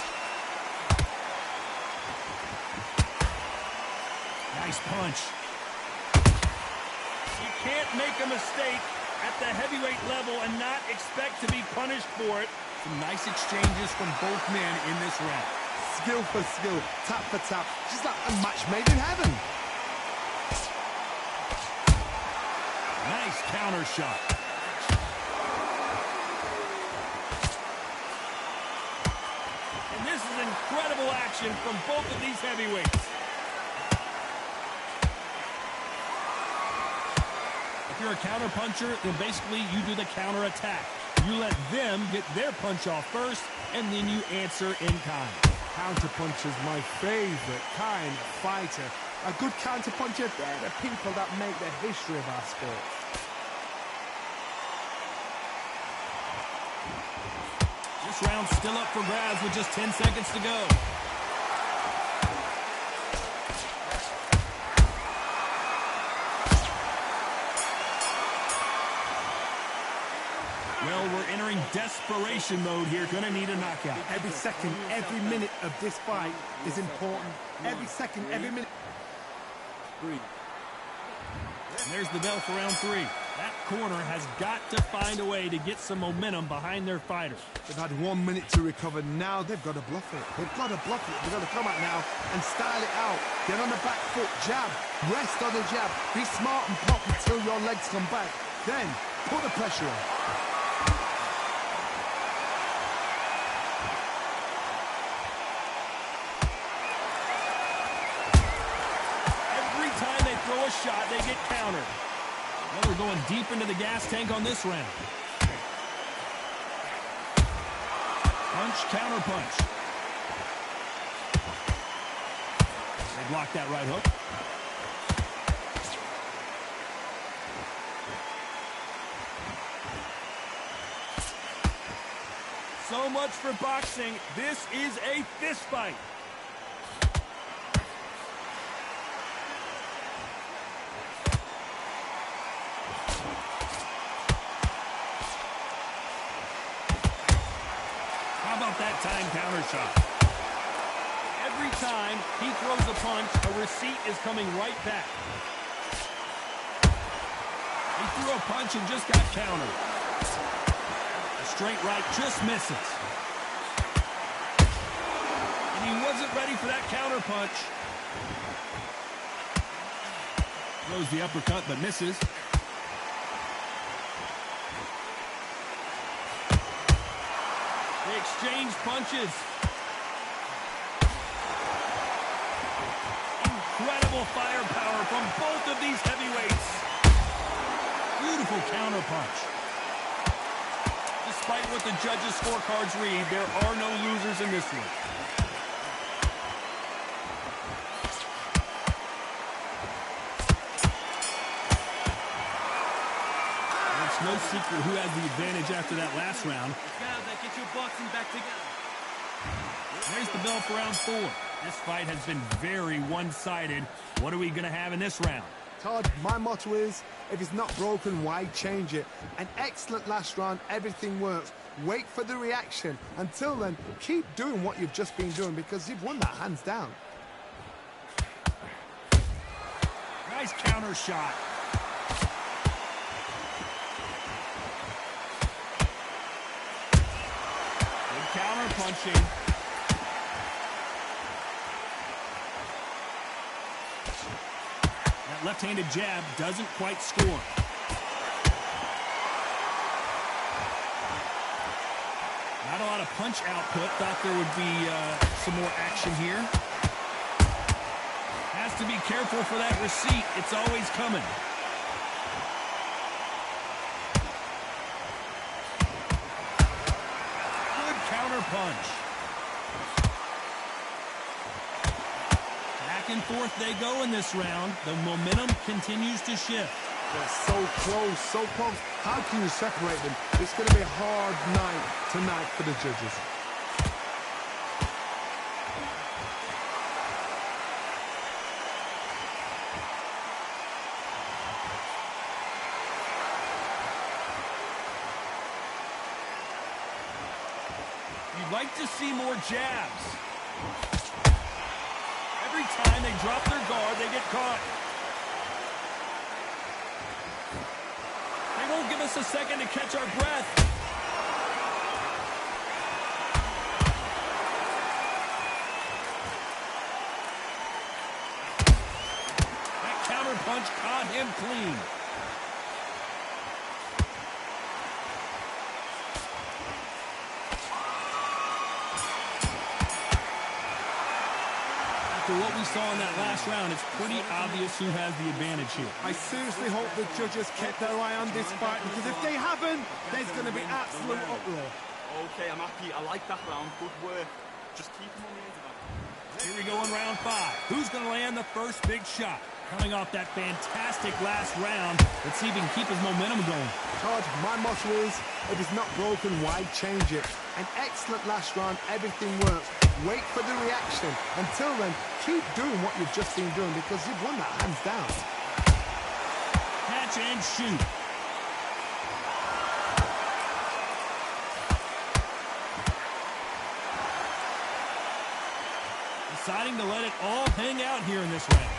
Speaker 6: Nice punch. You can't make a mistake at the heavyweight level and not expect to be punished for it. Some nice exchanges from both men in this round.
Speaker 8: Skill for skill, tap for tap, just like a match made in heaven.
Speaker 6: Nice counter shot. And this is incredible action from both of these heavyweights. If you're a counter puncher, then basically you do the counter attack. You let them get their punch off first, and then you answer in kind.
Speaker 8: Counter puncher's my favorite kind of fighter. A good counter puncher, they're the people that make the history of our sport.
Speaker 6: This round's still up for grabs with just 10 seconds to go. Well, we're entering desperation mode here. Gonna need a knockout.
Speaker 8: Every second, every minute of this fight is important. Every second, every minute.
Speaker 6: And there's the bell for round 3. That corner has got to find a way to get some momentum behind their fighter.
Speaker 8: They've had 1 minute to recover. Now they've got to bluff it. They've got to bluff it. They've got to come out now and style it out. Get on the back foot, jab, rest on the jab. Be smart and pop until your legs come back. Then put the pressure on.
Speaker 6: Throw a shot, they get countered. Well, we're going deep into the gas tank on this round. Punch, counter punch. They block that right hook. So much for boxing. This is a fist fight. How about that time counter shot? Every time he throws a punch, a receipt is coming right back. He threw a punch and just got countered. Straight right just misses. And he wasn't ready for that counter punch. Throws the uppercut but misses. They exchange punches. Incredible firepower from both of these heavyweights. Beautiful counter punch. Despite what the judges' scorecards read, there are no losers in this one. It's no secret who has the advantage after that last round.
Speaker 5: Get your boxing back together.
Speaker 6: There's the bell for round 4. This fight has been very one-sided. What are we going to have in this round?
Speaker 8: Todd, my motto is, if it's not broken, why change it? An excellent last round, everything works. Wait for the reaction. Until then, keep doing what you've just been doing because you've won that hands down.
Speaker 6: Nice counter shot. Good counter punching. That left-handed jab doesn't quite score. Not a lot of punch output. Thought there would be some more action here. Has to be careful for that receipt. It's always coming. Good counter punch. Back and forth they go in this round. The momentum continues to shift.
Speaker 8: They're so close, so close. How can you separate them? It's going to be a hard night tonight for the judges.
Speaker 6: You'd like to see more jabs. Every time they drop their guard, they get caught. They won't give us a second to catch our breath. That counter punch caught him clean. After what we saw in that last round, it's pretty obvious who has the advantage here.
Speaker 8: I seriously hope the judges kept their eye on this fight because if they haven't, there's going to be absolute uproar.
Speaker 10: Okay, I'm happy. I like that round. Good work. Just keep them on the edge of that.
Speaker 6: Here we go in round 5. Who's going to land the first big shot? Coming off that fantastic last round, let's see if he can keep his momentum going.
Speaker 8: Todd, my motto is, if it's not broken, why change it? An excellent last round, everything works. Wait for the reaction. Until then, keep doing what you've just been doing because you've won that hands down.
Speaker 6: Catch and shoot. Deciding to let it all hang out here in this round.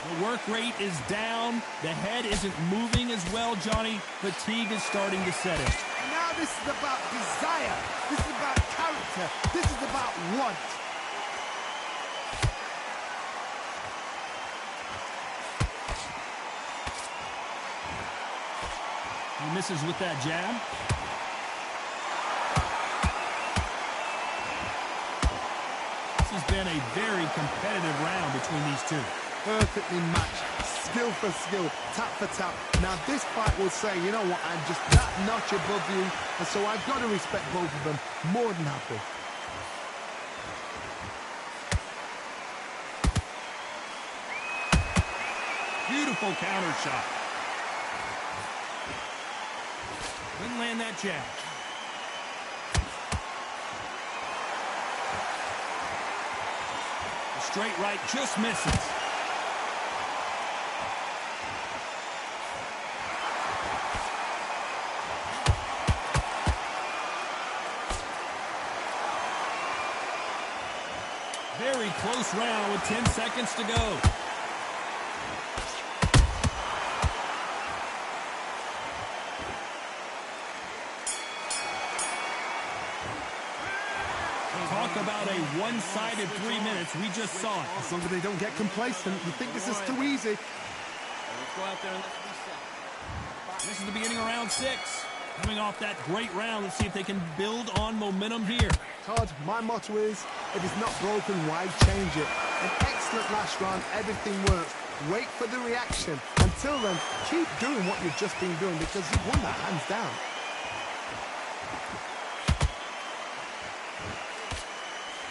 Speaker 6: The work rate is down. The head isn't moving as well, Johnny. Fatigue is starting to set in.
Speaker 8: Now this is about desire. This is about character. This is about want.
Speaker 6: He misses with that jab. This has been a very competitive round between these two.
Speaker 8: Perfectly matched, skill for skill, tap for tap. Now this fight will say, you know what, I'm just that notch above you, and so I've got to respect both of them. More than happy.
Speaker 6: Beautiful counter shot. Couldn't land that jab. The straight right just misses. Very close round with 10 seconds to go. Talk about a one-sided 3 minutes. We just saw it.
Speaker 8: As long as they don't get complacent, you think this is too easy.
Speaker 5: Let's go out there and let's reset.
Speaker 6: This is the beginning of round 6. Coming off that great round, let's see if they can build on momentum here.
Speaker 8: Todd, my motto is, if it's not broken, why change it? An excellent last round, everything works. Wait for the reaction. Until then, keep doing what you've just been doing because you've won that hands down.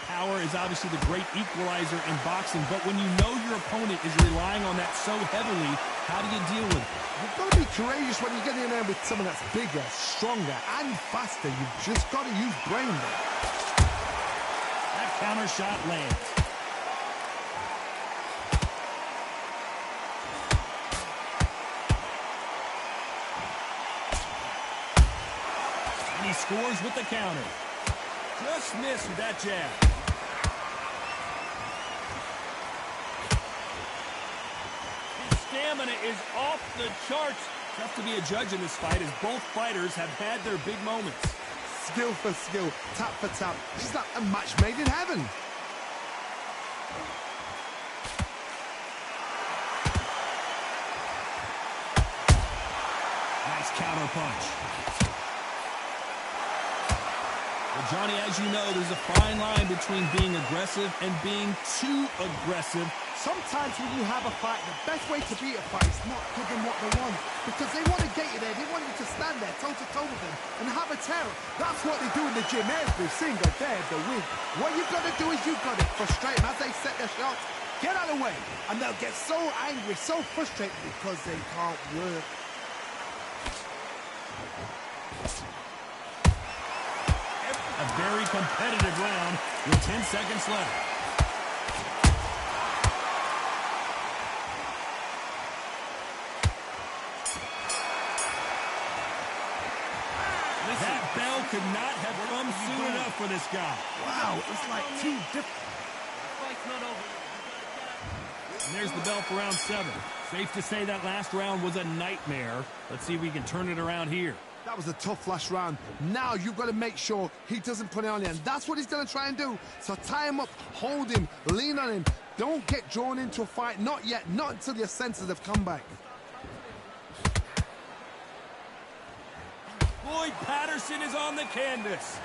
Speaker 6: Power is obviously the great equalizer in boxing, but when you know your opponent is relying on that so heavily, how do you deal with it?
Speaker 8: You've got to be courageous when you get in there with someone that's bigger, stronger, and faster. You've just got to use brain there.
Speaker 6: That counter shot lands. And he scores with the counter. Just missed with that jab. His stamina is off the charts. Tough to be a judge in this fight as both fighters have had their big moments.
Speaker 8: Skill for skill, tap for tap. It's like a match made in heaven.
Speaker 6: Nice counter punch. Well, Johnny, as you know, there's a fine line between being aggressive and being too aggressive.
Speaker 8: Sometimes when you have a fight, the best way to beat a fight is not give them what they want. Because they want to get you there. They want you to stand there toe-to-toe with them and have a terror. That's what they do in the gym every single day of the week. What you've got to do is you've got to frustrate them as they set their shots. Get out of the way. And they'll get so angry, so frustrated because they can't work.
Speaker 6: A very competitive round with 10 seconds left. That bell could not have come soon enough for this guy.
Speaker 8: Wow, it's like two different.
Speaker 5: Fight's not over.
Speaker 6: And there's the bell for round 7. Safe to say that last round was a nightmare. Let's see if we can turn it around here.
Speaker 8: That was a tough last round. Now you've got to make sure he doesn't put it on you, and that's what he's going to try and do. So tie him up, hold him, lean on him. Don't get drawn into a fight. Not yet. Not until your senses have come back.
Speaker 6: Floyd Patterson is on the canvas.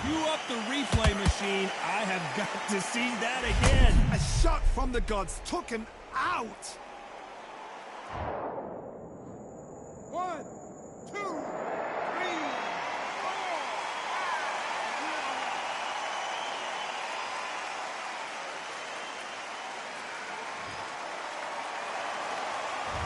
Speaker 6: Cue up the replay machine. I have got to see that again.
Speaker 8: A shot from the gods took him out. 1, 2, 3, 4.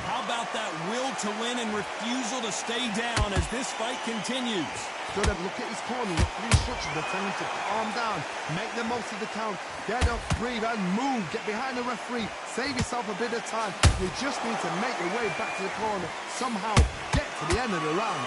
Speaker 6: How about that will to win and refusal to stay down as this fight continues?
Speaker 8: Good, look at his corner, look for the instructions. They're telling him to calm down, make the most of the count, get up, breathe, and move. Get behind the referee, save yourself a bit of time. You just need to make your way back to the corner, somehow get to the end of the round.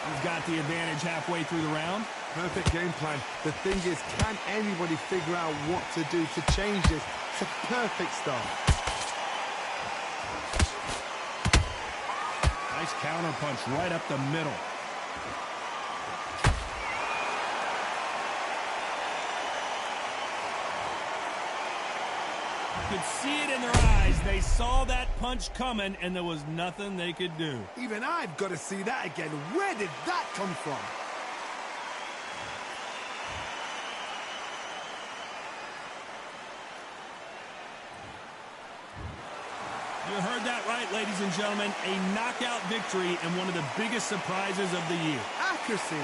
Speaker 6: He's got the advantage halfway through the round.
Speaker 8: Perfect game plan. The thing is, can anybody figure out what to do to change this? It's a perfect start.
Speaker 6: Nice counter punch right up the middle. You could see it in their eyes. They saw that punch coming, and there was nothing they could do.
Speaker 8: Even I've got to see that again. Where did that come from?
Speaker 6: You heard that right, ladies and gentlemen. A knockout victory and one of the biggest surprises of the year.
Speaker 8: Accuracy.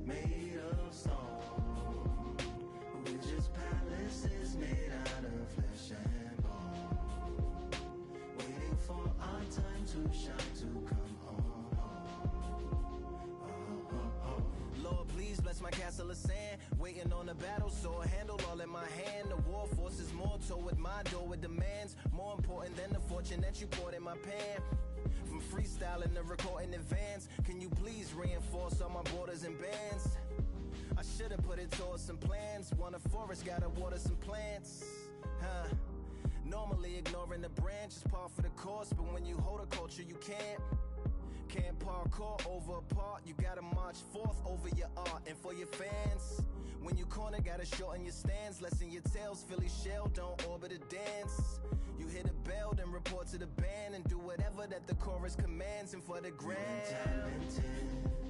Speaker 1: Made of stone, we're just palaces made out of flesh and bone, waiting for our time to shine, to come home. Lord, please bless my castle of sand, waiting on the battle sword, handle all in my hand. The war force is mortal with my door with demands, more important than the fortune that you poured in my pan. From freestyling to recording advance, can you please reinforce all my borders and bands? I should've put it towards some plans. Want a forest, gotta water some plants. Normally ignoring the branch is par for the course, but when you hold a culture you can't parkour over a part. You gotta march forth over your art and for your fans. When you corner, gotta shorten your stance. Lessen your tails, Philly shell, don't orbit a dance. You hit a bell, then report to the band and do whatever that the chorus commands. And for the grand, talented.